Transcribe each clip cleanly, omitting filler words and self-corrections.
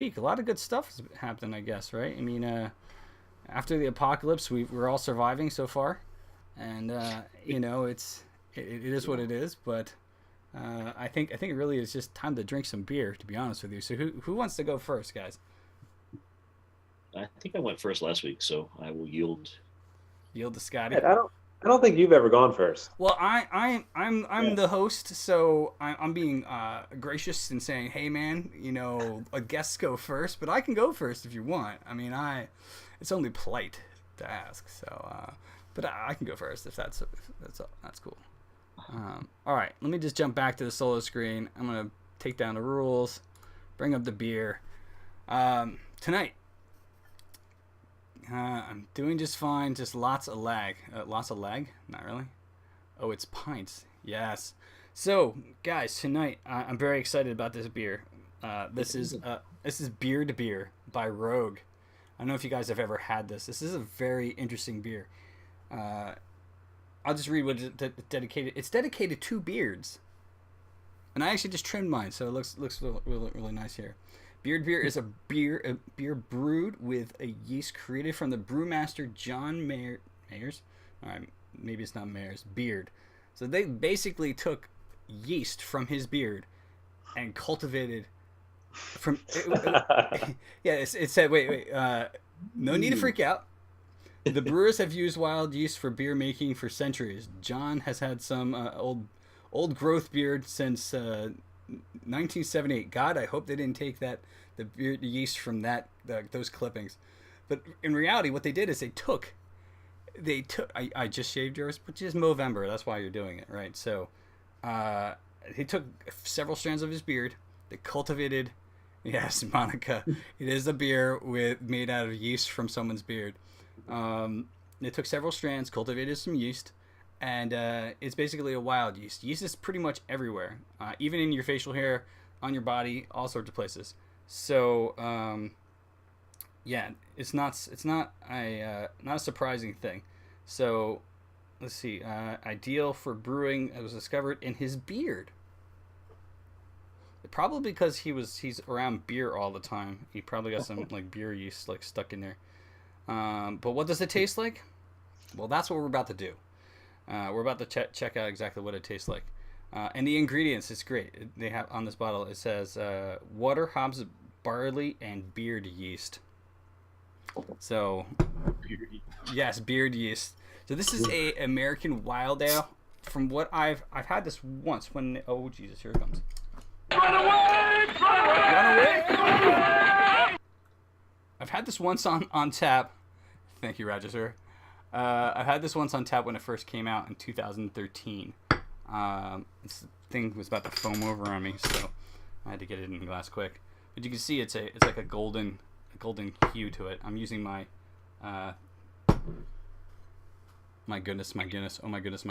A lot of good stuff has happened, I guess, right? I mean, after the apocalypse, we're all surviving so far, and it is what it is. But I think it really is just time to drink some beer, to be honest with you. So who wants to go first, guys? I think I went first last week, so I will yield. Yield to Scotty. Right, I don't think you've ever gone first. Well, I'm Yeah. the host, so I'm being gracious and saying, hey man, a guests go first, but I can go first if you want. I mean, it's only polite to ask, so but I can go first if that's cool. All right, let me just jump back to the solo screen. I'm gonna take down the rules, bring up the beer. Tonight, I'm doing just fine. Just lots of lag. Lots of lag? Not really. Oh, it's pints. Yes. So, guys, tonight I'm very excited about this beer. This is Beer to Beer by Rogue. I don't know if you guys have ever had this. This is a very interesting beer. Uh, I'll just read what it's dedicated. It's dedicated to beards, and I actually just trimmed mine, so it looks really nice here. Beard beer is a beer brewed with a yeast created from the brewmaster John Mayer's. All right, maybe it's not Mayer's beard. So they basically took yeast from his beard and cultivated from. Yeah, it said wait. No need to Ooh. freak out. The brewers have used wild yeast for beer making for centuries. John has had some old growth beard since 1978. God, I hope they didn't take the beard yeast from those clippings. But in reality, what they did is they took. I just shaved yours, which is Movember. That's why you're doing it, right? So, uh, he took several strands of his beard. They cultivated. Yes, Monica. It is a beer made out of yeast from someone's beard. They took several strands, cultivated some yeast, and it's basically a wild yeast. Yeast is pretty much everywhere, even in your facial hair, on your body, all sorts of places. So yeah, it's not a surprising thing. So let's see. Ideal for brewing. It was discovered in his beard. Probably because he's around beer all the time. He probably got some like beer yeast like stuck in there. But what does it taste like? Well, that's what we're about to do. We're about to check out exactly what it tastes like. And the ingredients, it's great. They have on this bottle. It says water, hops, barley, and beard yeast. So yes, beard yeast. So this is a American wild ale. From what I've had this once when oh Jesus, here it comes. Run away! Run away! I've had this once on tap. Thank you, Roger, sir. I've had this once on tap when it first came out in 2013. This thing was about to foam over on me, so I had to get it in the glass quick. But you can see it's like a golden hue to it. I'm using uh, my goodness, oh my goodness,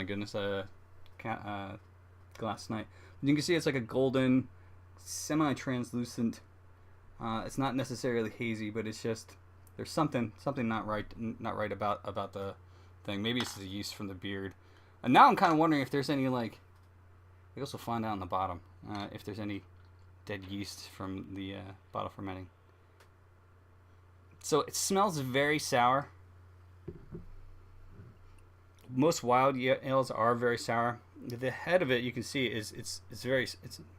glass night. You can see it's like a golden, semi-translucent. It's not necessarily hazy, but it's just there's something not right about the thing. Maybe it's the yeast from the beard. And now I'm kind of wondering if there's any like. I guess we'll find out on the bottom if there's any dead yeast from the bottle fermenting. So it smells very sour. Most wild ales are very sour. The head of it, you can see, it's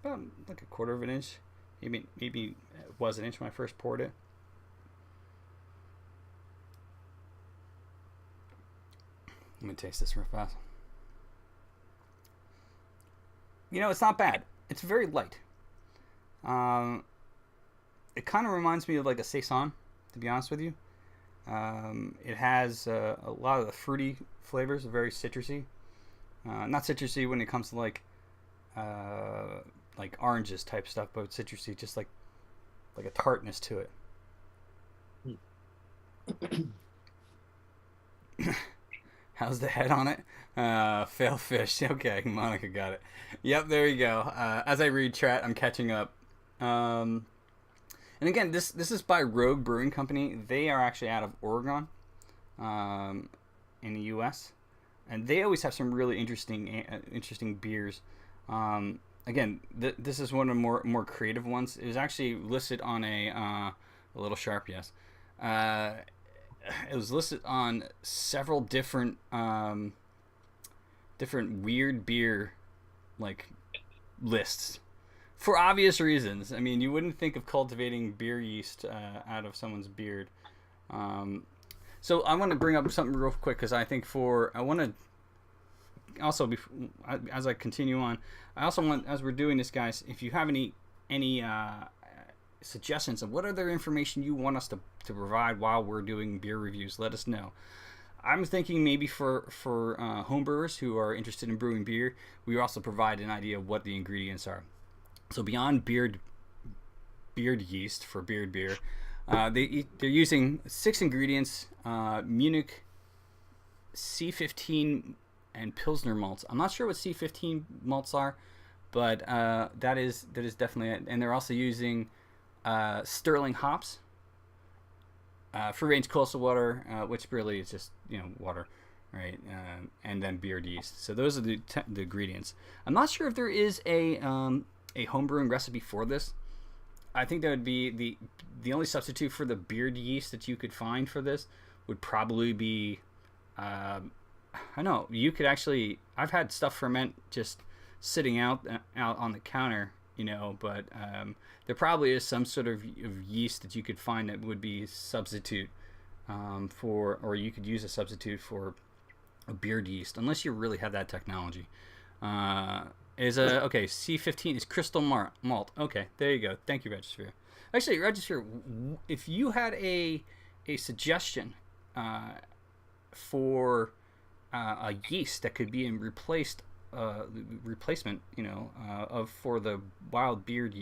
about like a quarter of an inch. Maybe it was an inch when I first poured it. Let me taste this real fast. It's not bad. It's very light. Um, it kind of reminds me of like a saison, to be honest with you. It has a lot of the fruity flavors, very citrusy. Not citrusy when it comes to like oranges type stuff, but citrusy, just like a tartness to it. How's the head on it? Fail fish. Okay, Monica got it. Yep, there you go. As I read chat, I'm catching up. Um, and again, this is by Rogue Brewing Company. They are actually out of Oregon, um, in the U.S. And they always have some really interesting beers. again, this is one of the more creative ones. It was actually listed on a little sharp, yes. It was listed on several different different weird beer like lists for obvious reasons. I mean, you wouldn't think of cultivating beer yeast out of someone's beard. So I want to bring up something real quick because I think I want to also as I continue on, I also want, as we're doing this, guys, if you have any suggestions of what other information you want us to provide while we're doing beer reviews, let us know. I'm thinking maybe for homebrewers who are interested in brewing beer, we also provide an idea of what the ingredients are. So beyond beard yeast for beard beer, they're using 6 ingredients: Munich, C15, and Pilsner malts. I'm not sure what C15 malts are, but that is definitely it. And they're also using Sterling hops, free range coastal water, which really is just water, right? And then beard yeast. So those are the ingredients. I'm not sure if there is a home brewing recipe for this. I think that would be the only substitute for the beard yeast that you could find for this would probably be I know you could actually. I've had stuff ferment just sitting out on the counter, but there probably is some sort of yeast that you could find that would be substitute or you could use a substitute for a beard yeast, unless you really have that technology. Okay, C15 is crystal malt. Okay, there you go. Thank you, Regisphere. Actually, Regisphere, if you had a suggestion for a yeast that could be in replacement, for the wild beard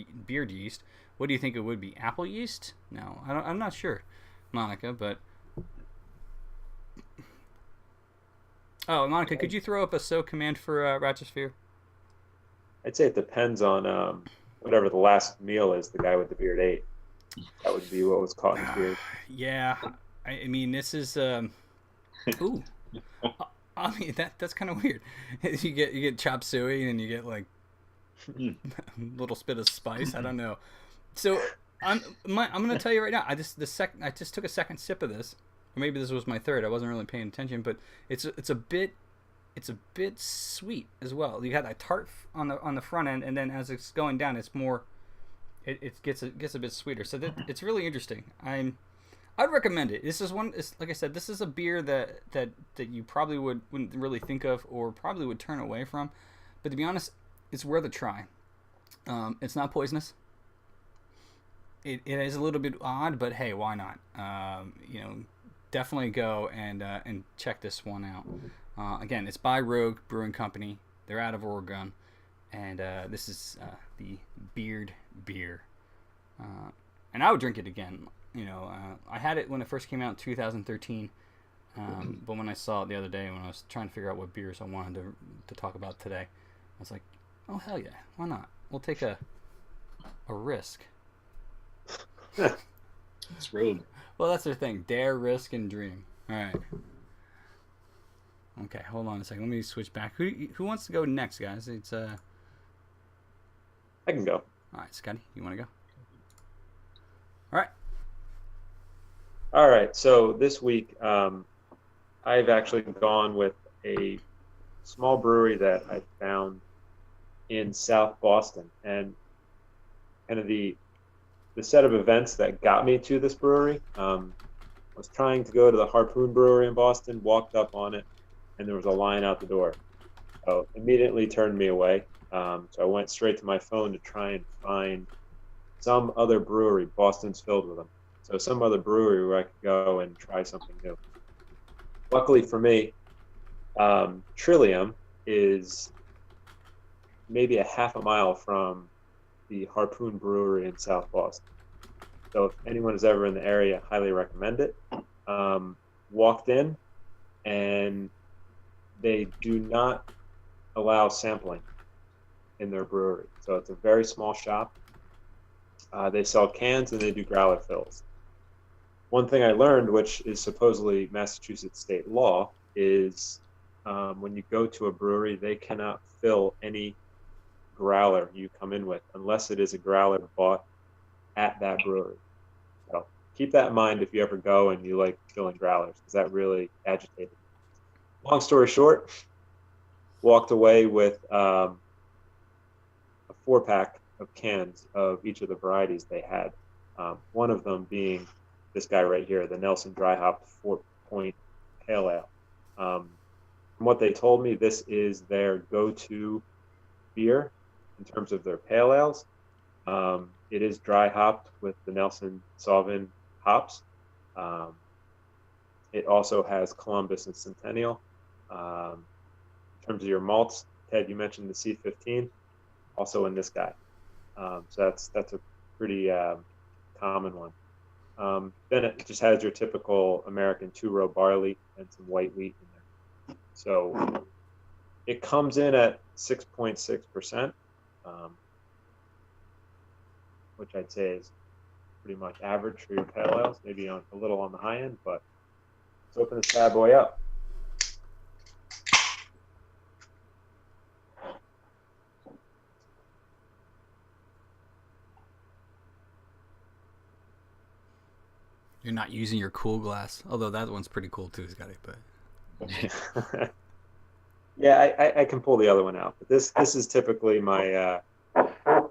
yeast, what do you think it would be? Apple yeast? No, I'm not sure, Monica. But Monica, could you throw up a "so" command for Ratchosphere? I'd say it depends on whatever the last meal is the guy with the beard ate. That would be what was caught in his beard. Yeah, I mean, this is ooh. I mean, that's kind of weird. You get chop suey and you get like a little spit of spice. I don't know. So I'm gonna tell you right now. I just took a second sip of this, or maybe this was my third. I wasn't really paying attention, but it's a bit sweet as well. You got that tart on the front end, and then as it's going down, it's more. It gets a bit sweeter. So it's really interesting. I'd recommend it. This is one. Like I said, this is a beer that you probably wouldn't really think of, or probably would turn away from. But to be honest, it's worth a try. It's not poisonous. It is a little bit odd, but hey, why not? Definitely go and check this one out. Again, it's by Rogue Brewing Company. They're out of Oregon, and this is the Beard Beer. And I would drink it again. I had it when it first came out in 2013, but when I saw it the other day, when I was trying to figure out what beers I wanted to talk about today, I was like, oh, hell yeah, why not? We'll take a risk. It's Rogue. Well, that's their thing. Dare, risk, and dream. All right. Okay, hold on a second. Let me switch back. Who wants to go next, guys? It's I can go. All right, Scotty, you want to go? All right. All right. So this week, I've actually gone with a small brewery that I found in South Boston, and kind of the set of events that got me to this brewery. I was trying to go to the Harpoon Brewery in Boston, walked up on it, and there was a line out the door. So immediately turned me away. So I went straight to my phone to try and find some other brewery. Boston's filled with them. So some other brewery where I could go and try something new. Luckily for me, Trillium is maybe a half a mile from the Harpoon Brewery in South Boston. So if anyone is ever in the area, highly recommend it. Walked in, and they do not allow sampling in their brewery. So it's a very small shop. They sell cans and they do growler fills. One thing I learned, which is supposedly Massachusetts state law, is when you go to a brewery, they cannot fill any growler you come in with, unless it is a growler bought at that brewery. So keep that in mind if you ever go and you like filling growlers, because that really agitated me. Long story short, walked away with a 4-pack of cans of each of the varieties they had. One of them being this guy right here, the Nelson Dry Hop 4-Point Pale Ale. From what they told me, this is their go-to beer in terms of their pale ales. It is dry hopped with the Nelson Sauvin hops. It also has Columbus and Centennial. In terms of your malts, Ted, you mentioned the C15, also in this guy. So that's a pretty common one. Then it just has your typical American 2-row barley and some white wheat in there. So it comes in at 6.6%, which I'd say is pretty much average for your pale ales, maybe a little on the high end, but let's open this bad boy up. You're not using your cool glass, although that one's pretty cool too, Scotty. But yeah, I can pull the other one out, but this is typically my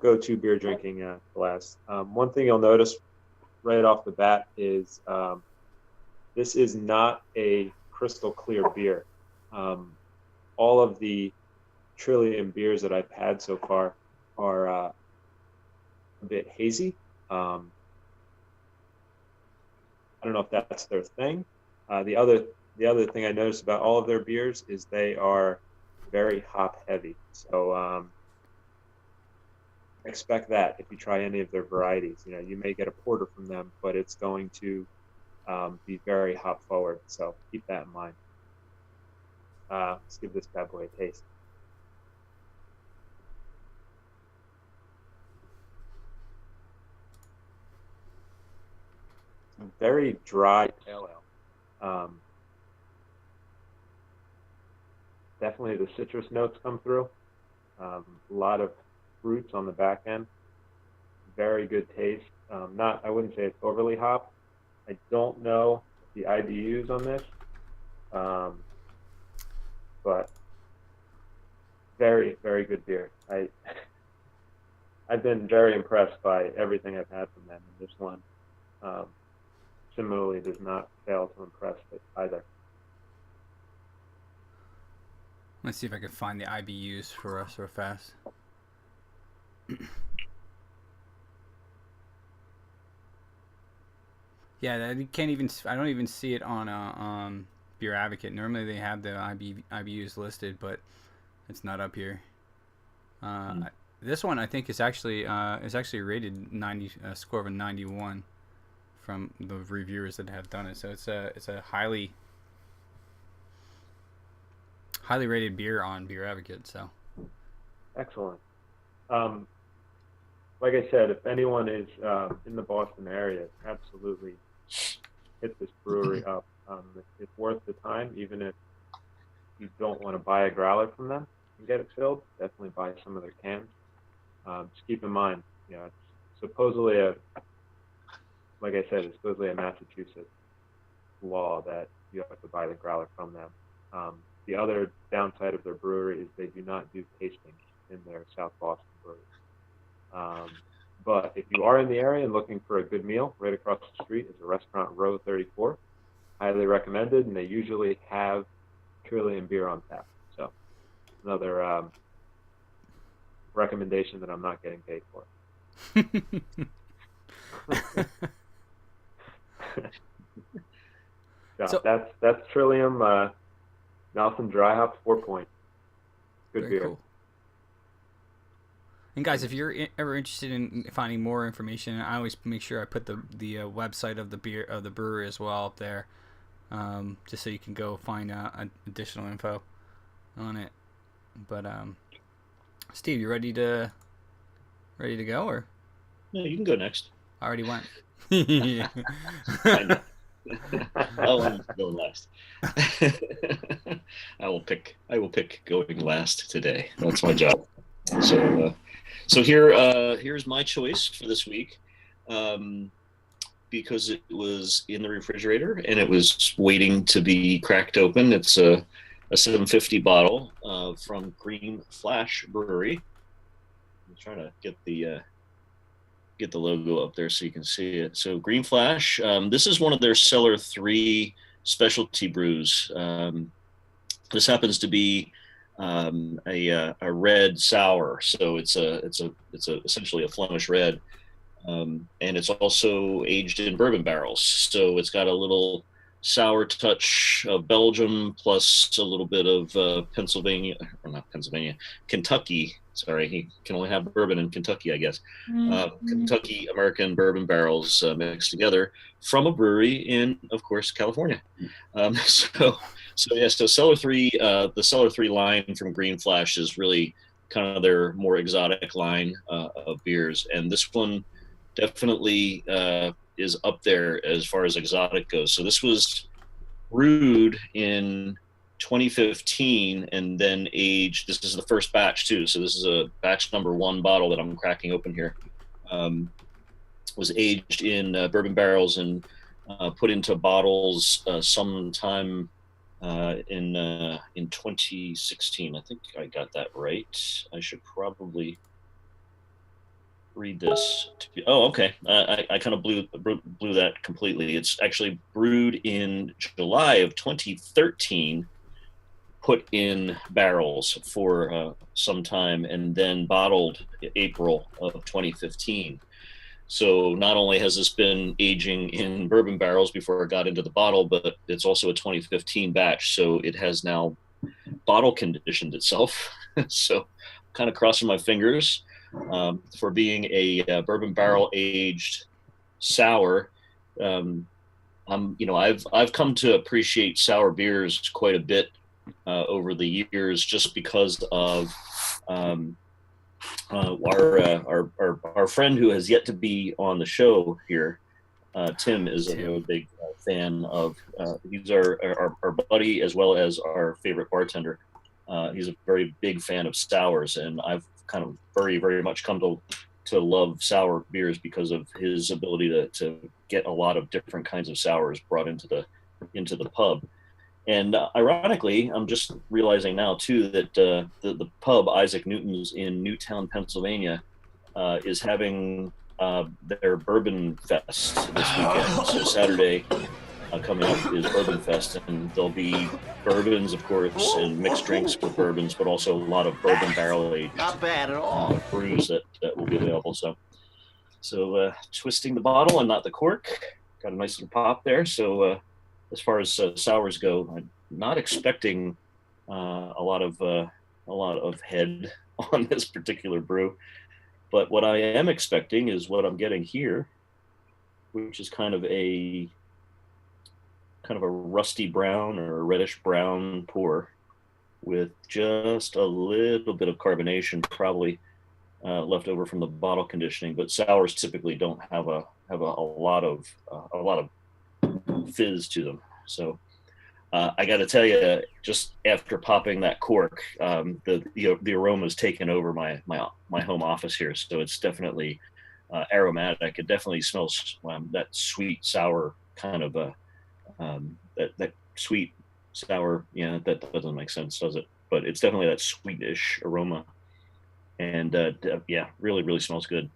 go-to beer drinking glass. One thing you'll notice right off the bat is this is not a crystal clear beer. All of the Trillium beers that I've had so far are a bit hazy. I don't know if that's their thing. The other thing I noticed about all of their beers is they are very hop heavy. So expect that if you try any of their varieties. You may get a porter from them, but it's going to be very hop forward. So keep that in mind. Let's give this bad boy a taste. Very dry pale ale. Definitely the citrus notes come through. A lot of fruits on the back end. Very good taste. I wouldn't say it's overly hop. I don't know the IBUs on this, but very, very good beer. I've been very impressed by everything I've had from them, and this one similarly does not fail to impress either. Let's see if I can find the IBUs for us real fast. Yeah, you can't even. I don't even see it on Beer Advocate. Normally they have the IBUs listed, but it's not up here. This one I think is actually rated 90, a score of a 91 from the reviewers that have done it. So it's a highly rated beer on Beer Advocate. So excellent. Like I said, if anyone is in the Boston area, absolutely hit this brewery up. It's worth the time, even if you don't want to buy a growler from them and get it filled. Definitely buy some of their cans. Just keep in mind, it's supposedly like I said, it's supposedly a Massachusetts law that you have to buy the growler from them. The other downside of their brewery is they do not do tasting in their South Boston brewery. But if you are in the area and looking for a good meal, right across the street is a restaurant, Row 34. Highly recommended, and they usually have Trillium beer on tap. So another recommendation that I'm not getting paid for. So that's Trillium Nelson Dry Hop 4-Point. Good beer. Cool. And guys, if you're ever interested in finding more information, I always make sure I put the website of the brewery as well up there, just so you can go find additional info on it. But Steve, you ready to go, or? No, you can go next. I already went. I know. I'm going last. I will pick going last today. That's my job. So here's my choice for this week. Because it was in the refrigerator and it was waiting to be cracked open. It's a 750 bottle from Green Flash Brewery. I'm trying to get the logo up there so you can see it. So Green Flash, this is one of their Cellar 3 specialty brews. This happens to be a red sour, so it's essentially a Flemish red. And it's also aged in bourbon barrels. So it's got a little sour touch of Belgium plus a little bit of Kentucky. Sorry, he can only have bourbon in Kentucky, I guess. Kentucky American bourbon barrels mixed together from a brewery in, of course, California. So Cellar 3, the Cellar 3 line from Green Flash is really kind of their more exotic line of beers. And this one definitely is up there as far as exotic goes. So this was brewed in 2015 and then aged. This is the first batch too. So this is a batch number 1 bottle that I'm cracking open here. Was aged in bourbon barrels and put into bottles sometime in 2016. I think I got that right. I should probably read this. Okay. I kind of blew that completely. It's actually brewed in July of 2013, put in barrels for some time, and then bottled April of 2015. So not only has this been aging in bourbon barrels before it got into the bottle, but it's also a 2015 batch. So it has now bottle conditioned itself. So kind of crossing my fingers for being a bourbon barrel aged sour. I've come to appreciate sour beers quite a bit over the years, just because of our friend who has yet to be on the show here. Tim is a big fan of. He's our buddy as well as our favorite bartender. He's a very big fan of sours, and I've kind of very, very much come to love sour beers because of his ability to get a lot of different kinds of sours brought into the pub. And ironically, I'm just realizing now too that the pub Isaac Newton's in Newtown, Pennsylvania, is having their Bourbon Fest this weekend. So Saturday coming up is Bourbon Fest, and there'll be bourbons, of course, and mixed drinks with bourbons, but also a lot of bourbon barrel aged Not bad at all. brews that will be available. So twisting the bottle and not the cork, got a nice little pop there. So as far as sours go, I'm not expecting a lot of head on this particular brew, but what I am expecting is what I'm getting here, which is kind of a rusty brown or a reddish brown pour with just a little bit of carbonation, probably left over from the bottle conditioning. But sours typically don't have a lot of fizz to them. So I got to tell you, just after popping that cork, the aroma is taken over my home office here. So it's definitely aromatic. It definitely smells that sweet sour kind of that sweet sour. Yeah, that doesn't make sense, does it? But it's definitely that sweetish aroma, and really, really smells good.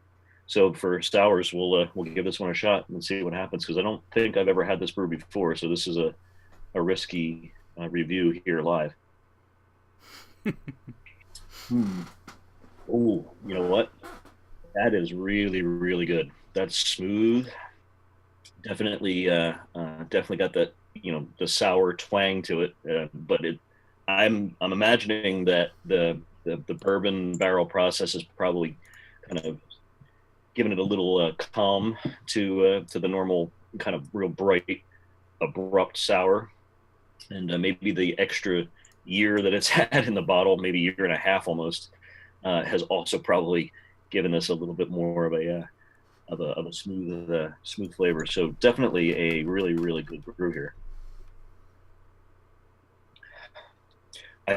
So for sours, we'll give this one a shot and see what happens, because I don't think I've ever had this brew before. So this is a risky review here live. Oh, you know what? That is really, really good. That's smooth. Definitely got that, the sour twang to it. But I'm imagining that the bourbon barrel process is probably kind of giving it a little calm to the normal kind of real bright, abrupt sour, and maybe the extra year that it's had in the bottle, maybe a year and a half almost, has also probably given us a little bit more of a smooth flavor. So definitely a really, really good brew here.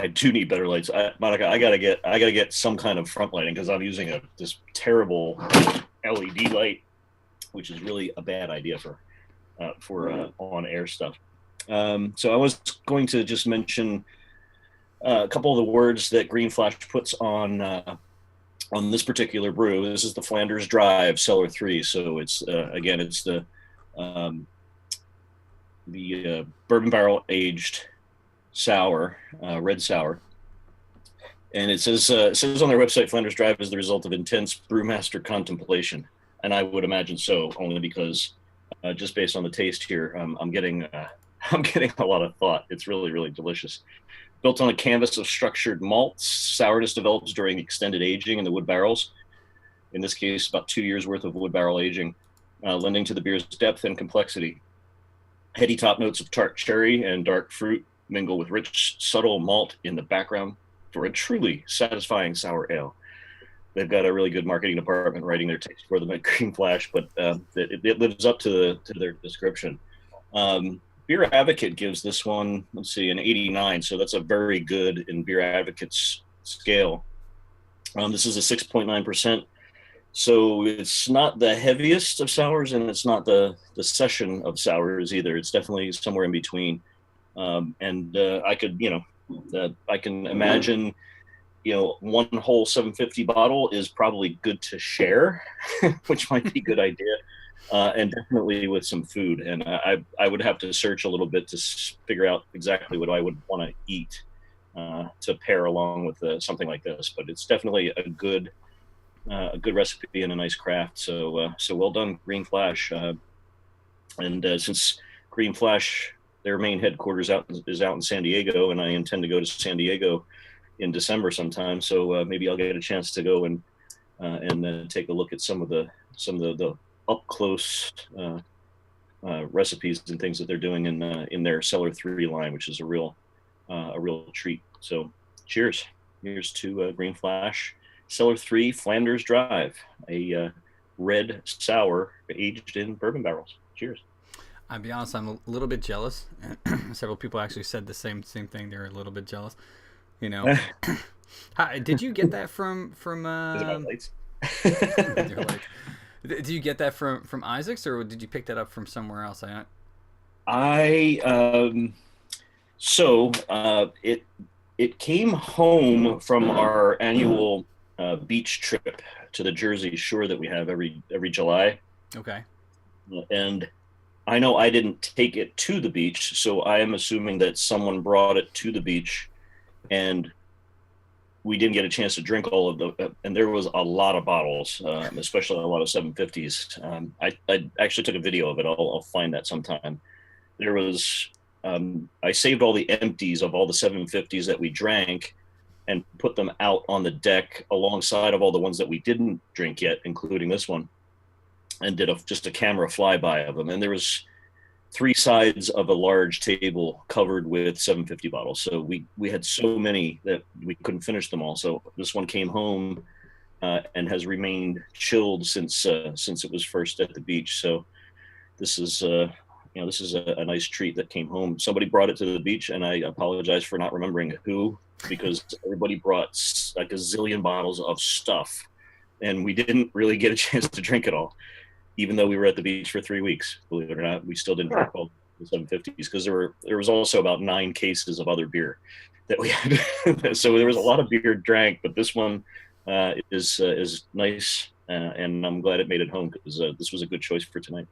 I do need better lights. Monica, I gotta get some kind of front lighting because I'm using this terrible LED light, which is really a bad idea for on air stuff. So I was going to just mention a couple of the words that Green Flash puts on this particular brew. This is the Flanders Drive Cellar 3. So it's again, it's the bourbon barrel aged sour, red sour. And it says on their website, Flanders Drive is the result of intense brewmaster contemplation. And I would imagine so, only because just based on the taste here, I'm getting a lot of thought. It's really, really delicious. Built on a canvas of structured malts, sourness develops during extended aging in the wood barrels. In this case, about 2 years worth of wood barrel aging, lending to the beer's depth and complexity. Heady top notes of tart cherry and dark fruit mingle with rich, subtle malt in the background for a truly satisfying sour ale. They've got a really good marketing department writing their taste for them at Green Flash, but it lives up to their description. Beer Advocate gives this one, let's see, an 89, so that's a very good in Beer Advocate's scale. This is a 6.9%, so it's not the heaviest of sours, and it's not the session of sours either. It's definitely somewhere in between. I can imagine, one whole 750 bottle is probably good to share, which might be a good idea, and definitely with some food. And I would have to search a little bit to figure out exactly what I would want to eat to pair along with something like this. But it's definitely a good recipe and a nice craft. So well done, Green Flash. Since Green Flash, their main headquarters is out in San Diego, and I intend to go to San Diego in December sometime. So maybe I'll get a chance to go and take a look at some of the up close recipes and things that they're doing in their Cellar 3 line, which is a real treat. So cheers. Here's to Green Flash Cellar 3 Flanders Drive, a red sour aged in bourbon barrels. Cheers. I'll be honest, I'm a little bit jealous. Several people actually said the same thing. They're a little bit jealous. Did you get that from Did you get that from Isaac's, or did you pick that up from somewhere else? It came home from our annual beach trip to the Jersey Shore that we have every July. Okay. And I know I didn't take it to the beach, so I am assuming that someone brought it to the beach, and we didn't get a chance to drink all of them. And there was a lot of bottles, especially a lot of 750s. I actually took a video of it. I'll find that sometime. There was, I saved all the empties of all the 750s that we drank and put them out on the deck alongside of all the ones that we didn't drink yet, including this one, and did just a camera flyby of them. And there was 3 sides of a large table covered with 750 bottles. So we had so many that we couldn't finish them all. So this one came home and has remained chilled since it was first at the beach. So this is a nice treat that came home. Somebody brought it to the beach, and I apologize for not remembering who, because everybody brought like a zillion bottles of stuff, and we didn't really get a chance to drink it all. Even though we were at the beach for 3 weeks, believe it or not, we still didn't drink all the 750s because there was also about 9 cases of other beer that we had. So there was a lot of beer drank, but this one is nice, and I'm glad it made it home because this was a good choice for tonight.